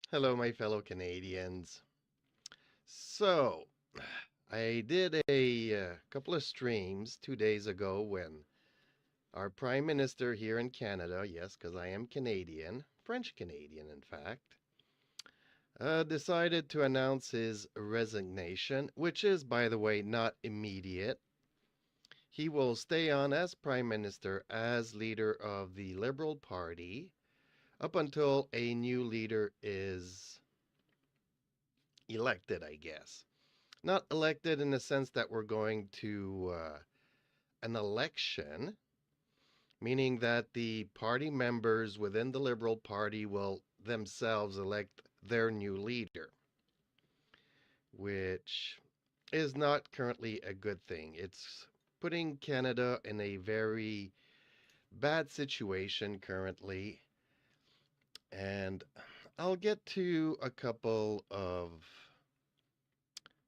Hello, my fellow Canadians. So, I did a couple of streams 2 days ago when our Prime Minister here in Canada, yes, because I am Canadian, French Canadian, in fact, decided to announce his resignation, which is, by the way, not immediate. He will stay on as Prime Minister, as leader of the Liberal Party, up until a new leader is elected, I guess. Not elected in the sense that we're going to an election, meaning that the party members within the Liberal Party will themselves elect their new leader, which is not currently a good thing. It's putting Canada in a very bad situation currently. And I'll get to a couple of,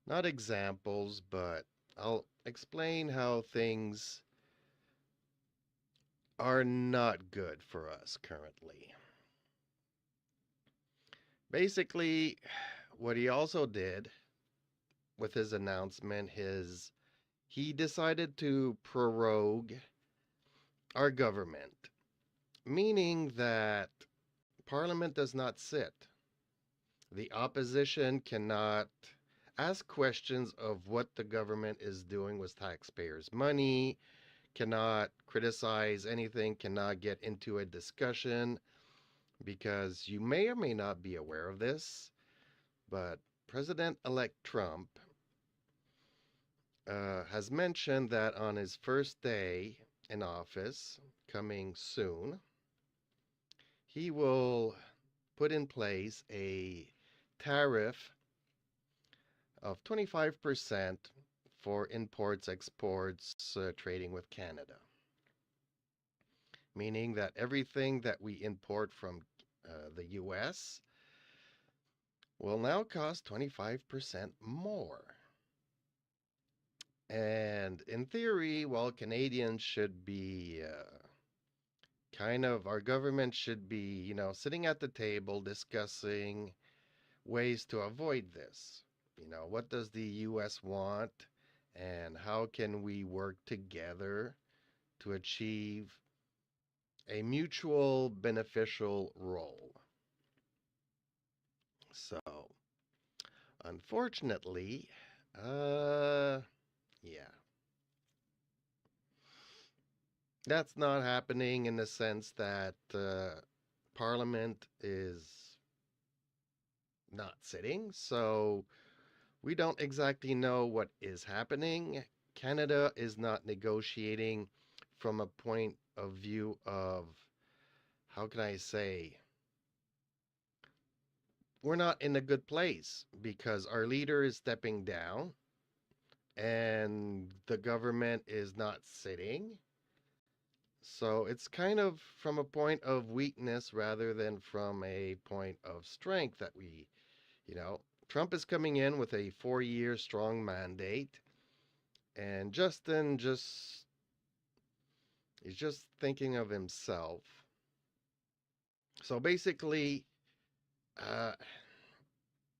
not examples, but I'll explain how things are not good for us currently. Basically, what he also did with his announcement is he decided to prorogue our government, meaning that Parliament does not sit. The opposition cannot ask questions of what the government is doing with taxpayers' money, cannot criticize anything, cannot get into a discussion, because you may or may not be aware of this, but President-elect Trump has mentioned that on his first day in office, coming soon, he will put in place a tariff of 25% for imports, exports, trading with Canada. Meaning that everything that we import from the US will now cost 25% more. And in theory, well, Canadians should be our government should be, sitting at the table discussing ways to avoid this. What does the US want and how can we work together to achieve a mutual beneficial role? So, unfortunately, yeah, that's not happening in the sense that Parliament is not sitting. So, we don't exactly know what is happening. Canada is not negotiating from a point of view of, how can I say, we're not in a good place because our leader is stepping down and the government is not sitting. So it's kind of from a point of weakness rather than from a point of strength that you know, Trump is coming in with a 4-year strong mandate, and he's just thinking of himself. So basically, uh,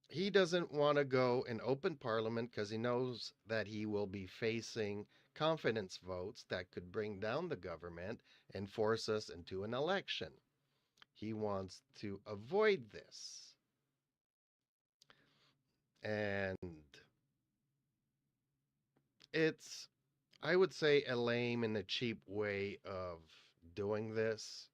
he doesn't want to go in open parliament because he knows that he will be facing confidence votes that could bring down the government and force us into an election. He wants to avoid this. And it's, I would say, a lame and a cheap way of doing this.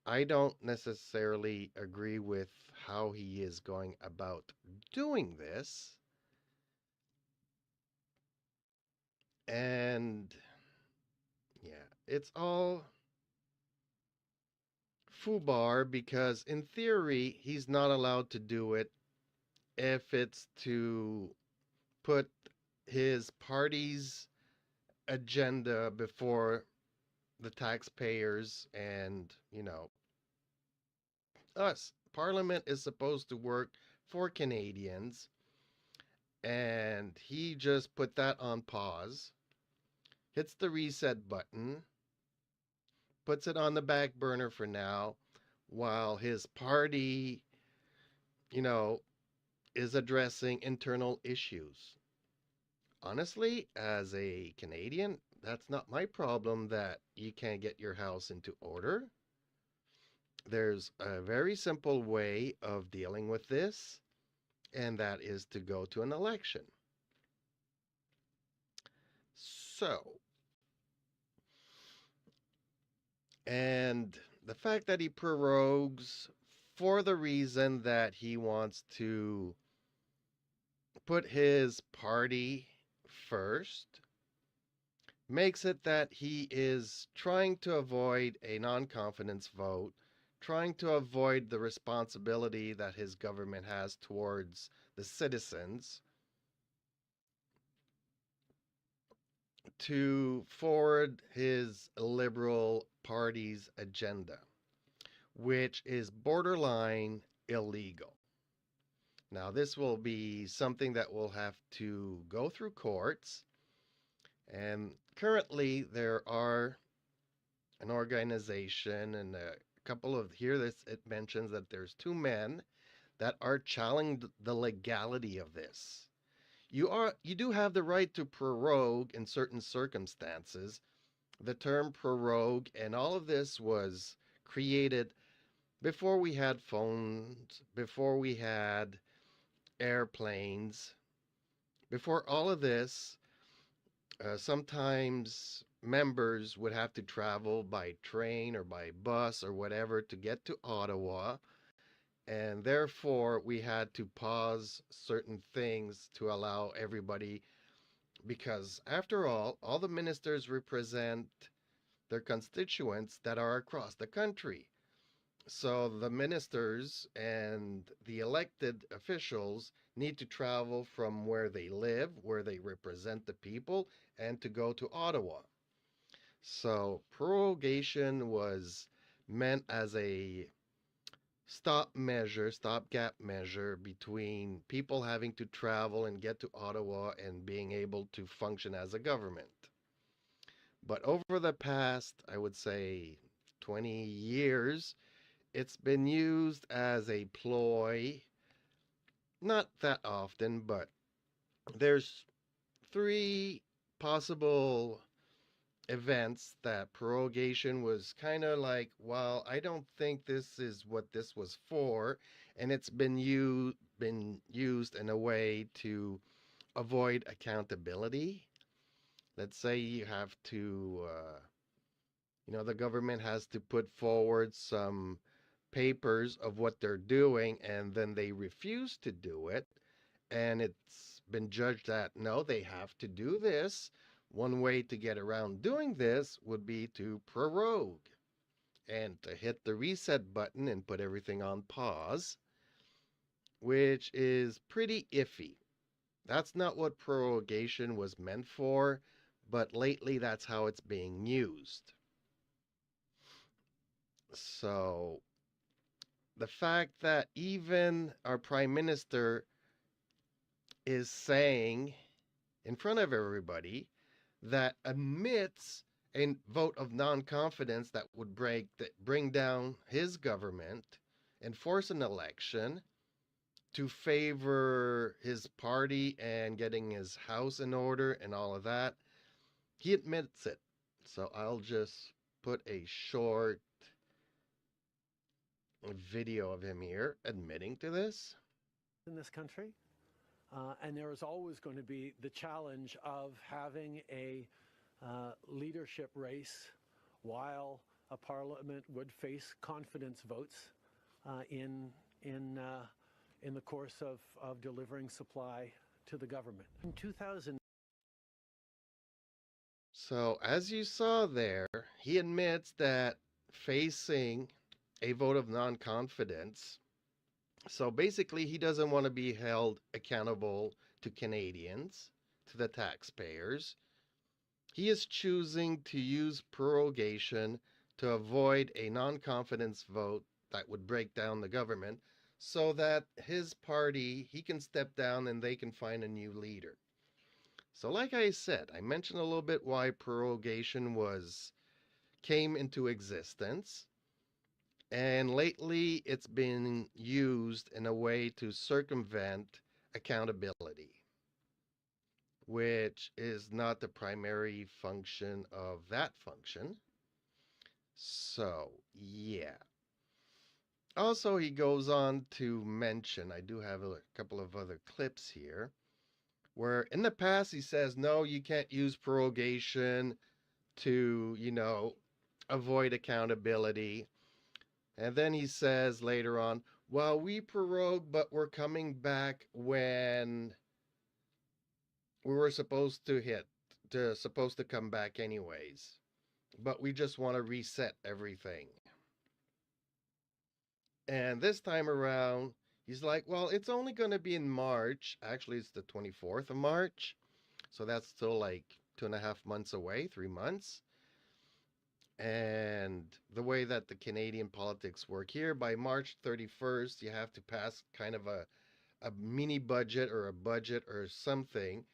I don't necessarily agree with how he is going about doing this. And yeah, it's all foobar because in theory, he's not allowed to do it if it's to put his party's agenda before the taxpayers and, us. Parliament is supposed to work for Canadians, and he just put that on pause, hits the reset button, puts it on the back burner for now, while his party you know, is addressing internal issues. Honestly, as a Canadian, that's not my problem that you can't get your house into order. There's a very simple way of dealing with this, and that is to go to an election. So, and the fact that he prorogues for the reason that he wants to put his party first makes it that he is trying to avoid a non confidence vote, trying to avoid the responsibility that his government has towards the citizens to forward his Liberal Party's agenda, which is borderline illegal. Now, this will be something that will have to go through courts. And currently, there are an organization and a couple of here. This it mentions that there's two men that are challenging the legality of this. You do have the right to prorogue in certain circumstances. The term prorogue and all of this was created before we had phones, before we had airplanes, before all of this. Sometimes members would have to travel by train or by bus or whatever to get to Ottawa, and therefore we had to pause certain things to allow everybody, because after all the ministers represent their constituents that are across the country. So the ministers and the elected officials need to travel from where they live, where they represent the people, and to go to Ottawa. So prorogation was meant as a stopgap measure between people having to travel and get to Ottawa and being able to function as a government. But over the past, I would say, 20 years, it's been used as a ploy, not that often, but there's three possible events that prorogation was kind of like, well, I don't think this is what this was for, and it's been used in a way to avoid accountability. Let's say you have to, the government has to put forward some papers of what they're doing, and then they refuse to do it, and it's been judged that no, they have to do this. One way to get around doing this would be to prorogue and to hit the reset button and put everything on pause, which is pretty iffy. That's not what prorogation was meant for, but lately that's how it's being used. So the fact that even our prime minister is saying in front of everybody that admits a vote of non-confidence that would bring down his government and force an election to favor his party and getting his house in order and all of that. He admits it. So I'll just put a short video of him here admitting to this. In this country, and there is always going to be the challenge of having a leadership race while a parliament would face confidence votes in the course of delivering supply to the government. In 2000. So as you saw there, he admits that facing a vote of non-confidence, so basically he doesn't want to be held accountable to Canadians, to the taxpayers. He is choosing to use prorogation to avoid a non-confidence vote that would break down the government so that his party, he can step down and they can find a new leader. So like I said, I mentioned a little bit why prorogation came into existence. And lately, it's been used in a way to circumvent accountability, which is not the primary function of that function. So, yeah. Also, he goes on to mention, I do have a couple of other clips here, where in the past he says, no, you can't use prorogation to, avoid accountability. And then he says later on, well, we prorogue, but we're coming back when we were supposed to come back anyways. But we just want to reset everything. And this time around, he's like, well, it's only going to be in March. Actually, it's the 24th of March. So that's still like 2.5 months away, 3 months. And the way that the Canadian politics work here, by March 31st, you have to pass kind of a mini budget or a budget or something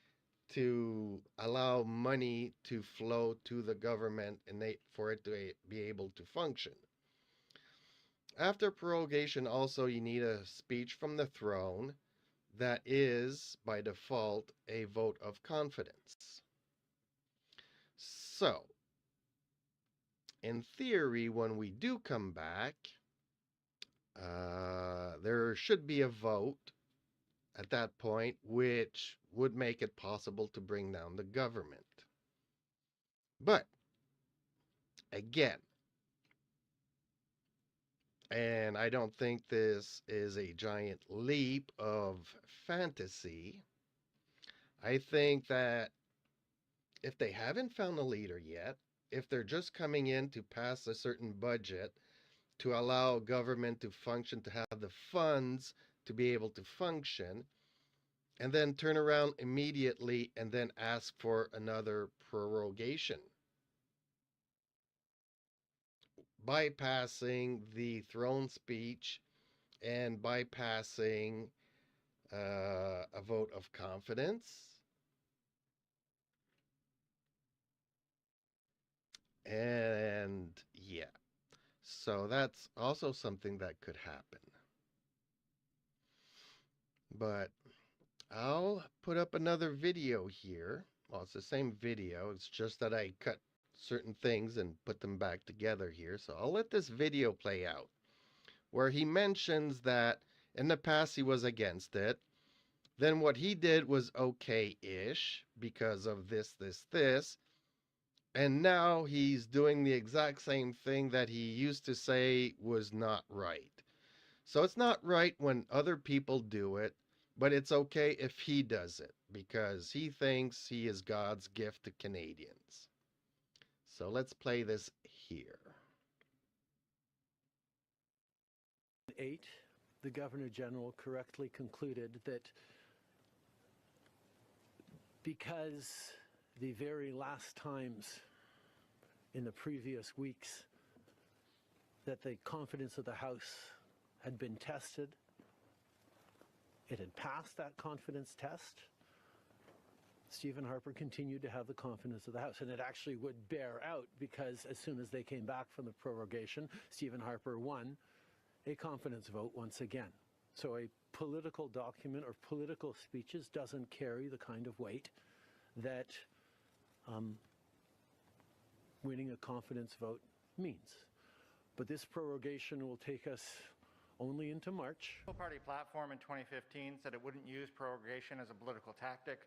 to allow money to flow to the government and for it to be able to function. After prorogation, also, you need a speech from the throne that is, by default, a vote of confidence. So, in theory, when we do come back, there should be a vote at that point, which would make it possible to bring down the government. But, again, and I don't think this is a giant leap of fantasy, I think that if they haven't found a leader yet, if they're just coming in to pass a certain budget to allow government to function, to have the funds to be able to function, and then turn around immediately and then ask for another prorogation, bypassing the throne speech and bypassing a vote of confidence. And yeah, so that's also something that could happen. But I'll put up another video here. Well, it's the same video. It's just that I cut certain things and put them back together here. So I'll let this video play out, where he mentions that in the past he was against it. Then what he did was okay-ish because of this. And now he's doing the exact same thing that he used to say was not right. So it's not right when other people do it, but it's okay if he does it because he thinks he is God's gift to Canadians. So let's play this here. 8, the Governor General correctly concluded that because the very last times in the previous weeks that the confidence of the House had been tested, it had passed that confidence test, Stephen Harper continued to have the confidence of the House. And it actually would bear out because as soon as they came back from the prorogation, Stephen Harper won a confidence vote once again. So a political document or political speeches doesn't carry the kind of weight that winning a confidence vote means. But this prorogation will take us only into March. The Party platform in 2015 said it wouldn't use prorogation as a political tactic.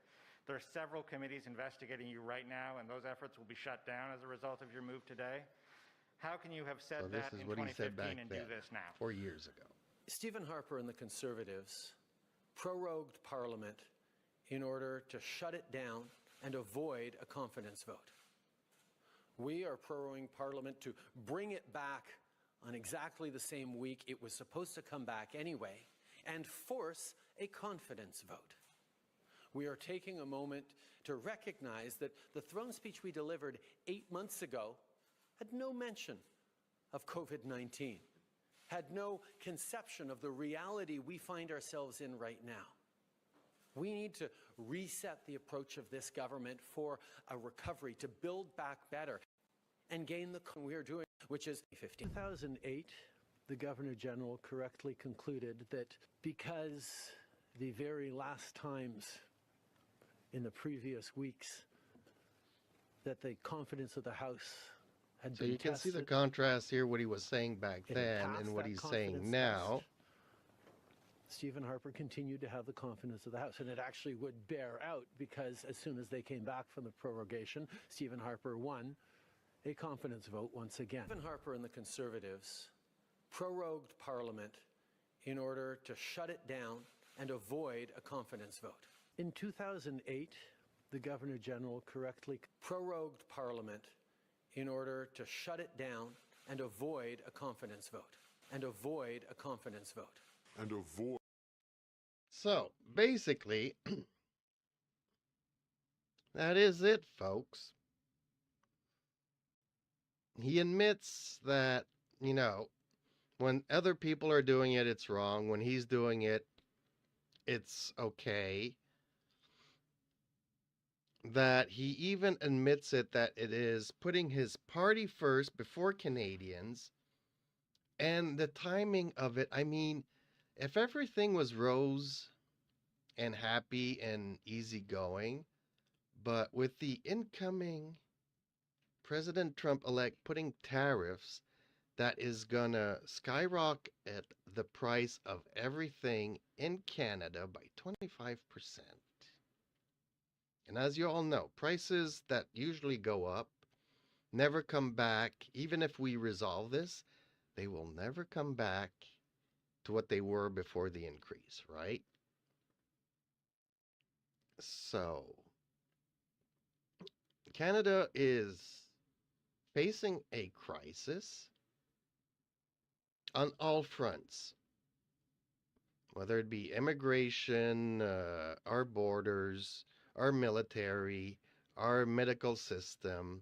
There are several committees investigating you right now, and those efforts will be shut down as a result of your move today. How can you have said that in 2015 and do this now? 4 years ago. Stephen Harper and the Conservatives prorogued Parliament in order to shut it down and avoid a confidence vote. We are proroguing Parliament to bring it back on exactly the same week it was supposed to come back anyway and force a confidence vote. We are taking a moment to recognize that the throne speech we delivered 8 months ago had no mention of COVID-19, had no conception of the reality we find ourselves in right now. We need to reset the approach of this government for a recovery, to build back better and gain the we are doing, which is 2008, the Governor General correctly concluded that because the very last times in the previous weeks that the confidence of the House had So been you can see the tested, contrast here, what he was saying back it had then passed and what that he's confidence saying test. now. Stephen Harper continued to have the confidence of the House, and it actually would bear out because as soon as they came back from the prorogation, Stephen Harper won a confidence vote once again. Stephen Harper and the Conservatives prorogued Parliament in order to shut it down and avoid a confidence vote. In 2008, the Governor General correctly prorogued Parliament in order to shut it down and avoid a confidence vote. And avoid a confidence vote. And avoid. So basically, that is it, folks. He admits that, you know, when other people are doing it, it's wrong. When he's doing it, it's okay. That he even admits it, that it is putting his party first before Canadians. And the timing of it, I mean, if everything was rose and happy and easygoing, but with the incoming President Trump-elect putting tariffs, that is gonna skyrocket the price of everything in Canada by 25%. And as you all know, prices that usually go up never come back. Even if we resolve this, they will never come back to what they were before the increase, right? So, Canada is facing a crisis on all fronts, whether it be immigration, our borders, our military, our medical system,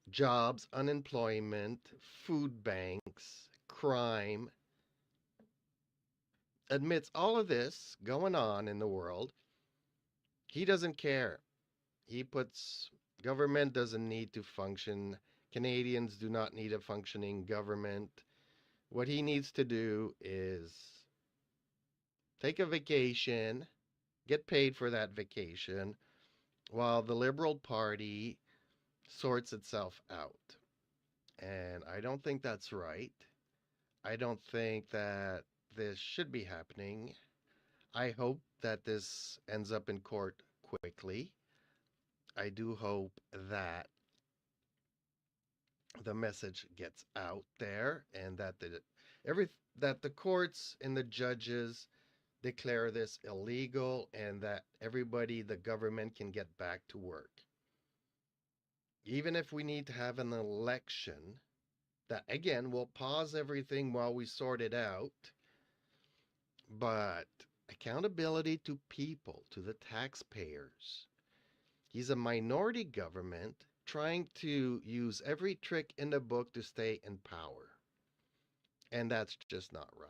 jobs, unemployment, food banks, crime. Admits all of this going on in the world. He doesn't care. He puts government doesn't need to function. Canadians do not need a functioning government. What he needs to do is take a vacation, get paid for that vacation, while the Liberal Party sorts itself out. And I don't think that's right. I don't think that this should be happening. I hope that this ends up in court quickly. I do hope that the message gets out there and that the courts and the judges declare this illegal and that everybody, the government, can get back to work. Even if we need to have an election, that again will pause everything while we sort it out. But accountability to people, to the taxpayers. He's a minority government trying to use every trick in the book to stay in power. And that's just not right.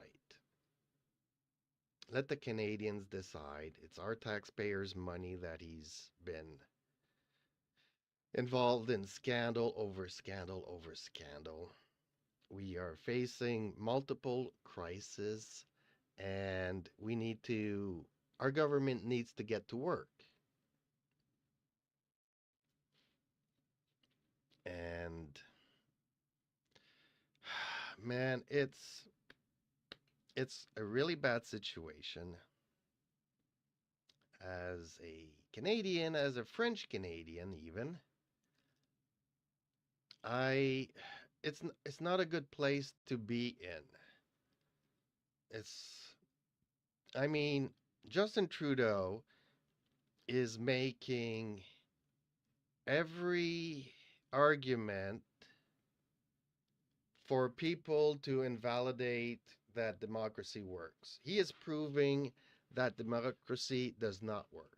Let the Canadians decide. It's our taxpayers' money that he's been involved in scandal over scandal over scandal. We are facing multiple crises, and our government needs to get to work. And man, it's a really bad situation. As a Canadian, as a French Canadian even, it's not a good place to be in. I mean, Justin Trudeau is making every argument for people to invalidate that democracy works. He is proving that democracy does not work.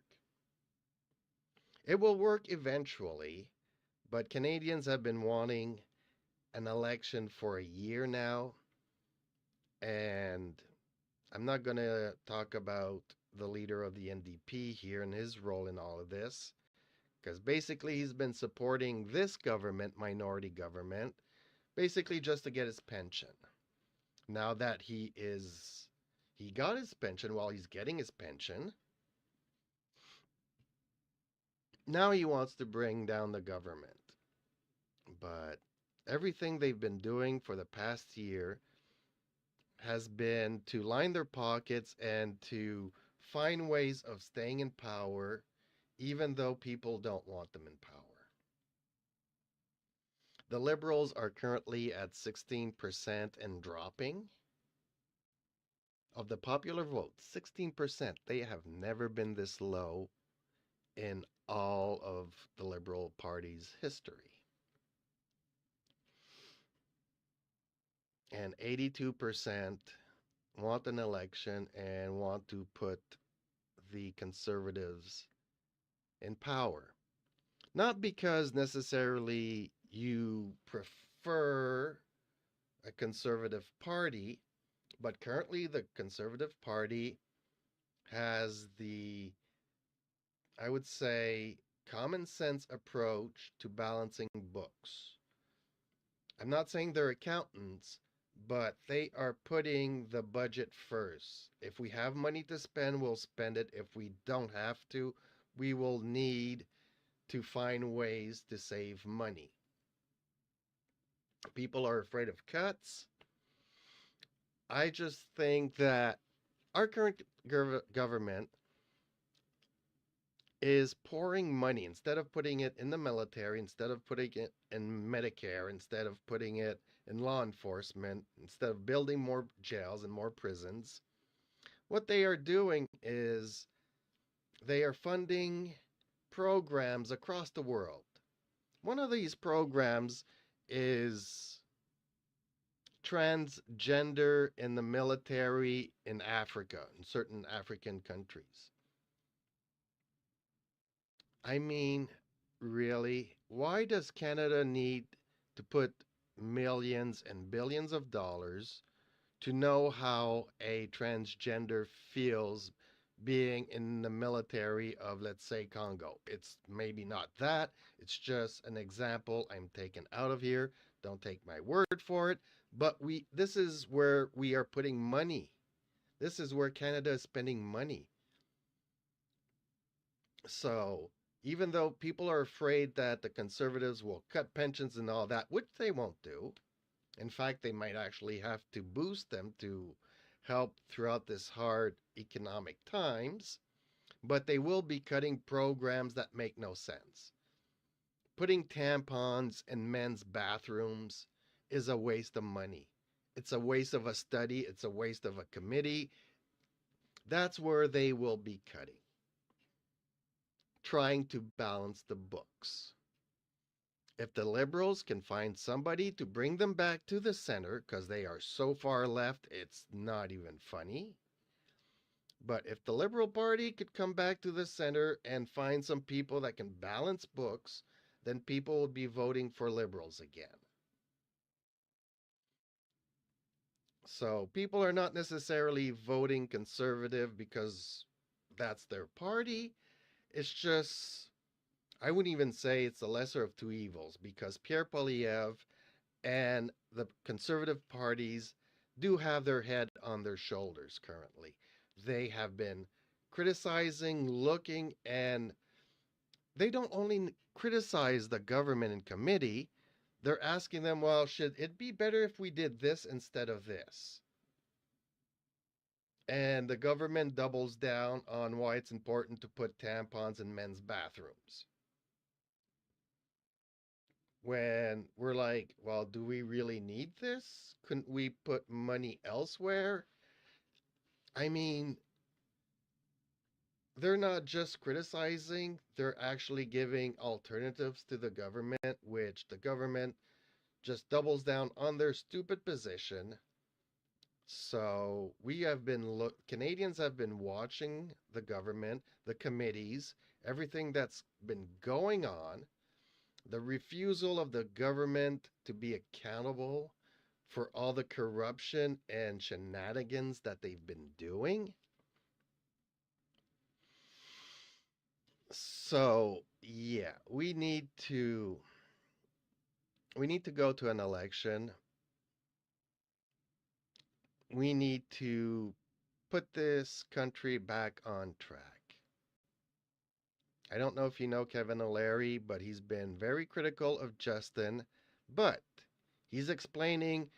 It will work eventually, but Canadians have been wanting an election for a year now, and I'm not going to talk about the leader of the NDP here and his role in all of this, because basically he's been supporting this government, minority government, basically just to get his pension. Now that he got his pension while he's getting his pension, now he wants to bring down the government. But everything they've been doing for the past year has been to line their pockets and to find ways of staying in power, even though people don't want them in power. The Liberals are currently at 16% and dropping. Of the popular vote, 16%. They have never been this low in all of the Liberal Party's history. And 82% want an election and want to put the Conservatives in power. Not because necessarily you prefer a Conservative Party, but currently the Conservative Party has the, I would say, common sense approach to balancing books. I'm not saying they're accountants, but they are putting the budget first. If we have money to spend, we'll spend it. If we don't have to, we will need to find ways to save money. People are afraid of cuts. I just think that our current government is pouring money instead of putting it in the military, instead of putting it in Medicare, instead of putting it in law enforcement, instead of building more jails and more prisons. What they are doing is they are funding programs across the world. One of these programs is transgender in the military in Africa, in certain African countries. I mean, really, why does Canada need to put millions and billions of dollars to know how a transgender feels being in the military of, let's say, Congo? It's maybe not that. It's just an example I'm taking out of here. Don't take my word for it. But this is where we are putting money. This is where Canada is spending money. So even though people are afraid that the Conservatives will cut pensions and all that, which they won't do, in fact, they might actually have to boost them to help throughout this hard economic times, but they will be cutting programs that make no sense. Putting tampons in men's bathrooms is a waste of money. It's a waste of a study. It's a waste of a committee. That's where they will be cutting, trying to balance the books. If the Liberals can find somebody to bring them back to the center, because they are so far left, it's not even funny. But if the Liberal Party could come back to the center and find some people that can balance books, then people would be voting for Liberals again. So people are not necessarily voting Conservative because that's their party. It's just, I wouldn't even say it's the lesser of two evils, because Pierre Poilievre and the Conservative parties do have their head on their shoulders currently. They have been criticizing, looking, and they don't only criticize the government in committee, they're asking them, well, should it be better if we did this instead of this? And the government doubles down on why it's important to put tampons in men's bathrooms. When we're like, well, do we really need this? Couldn't we put money elsewhere? I mean, they're not just criticizing, they're actually giving alternatives to the government, which the government just doubles down on their stupid position. So Canadians have been watching the government, the committees, everything that's been going on, the refusal of the government to be accountable for all the corruption and shenanigans that they've been doing. So, yeah, we need to go to an election we need to put this country back on track. I don't know if you know Kevin O'Leary, but he's been very critical of Justin, but he's explaining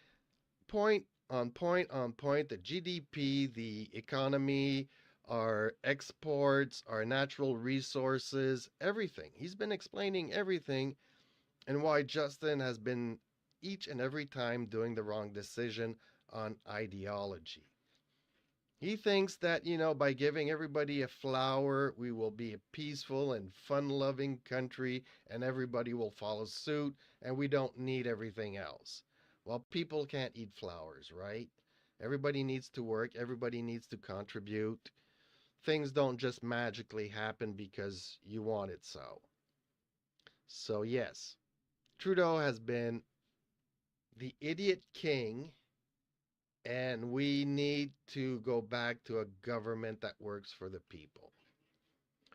point on point on point the GDP, the economy, our exports, our natural resources, everything. He's been explaining everything and why Justin has been each and every time doing the wrong decision on ideology. He thinks that, by giving everybody a flower, we will be a peaceful and fun loving country and everybody will follow suit and we don't need everything else. Well, people can't eat flowers, right? Everybody needs to work, everybody needs to contribute. Things don't just magically happen because you want it so. So, yes, Trudeau has been the idiot king, and we need to go back to a government that works for the people.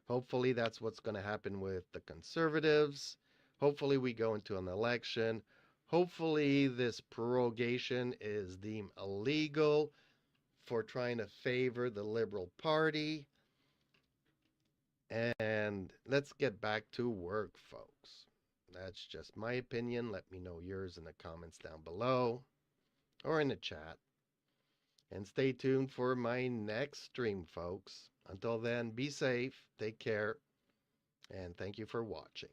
Hopefully, that's what's going to happen with the Conservatives. Hopefully, we go into an election. Hopefully, this prorogation is deemed illegal for trying to favor the Liberal Party. And let's get back to work, folks. That's just my opinion. Let me know yours in the comments down below or in the chat. And stay tuned for my next stream, folks. Until then, be safe, take care, and thank you for watching.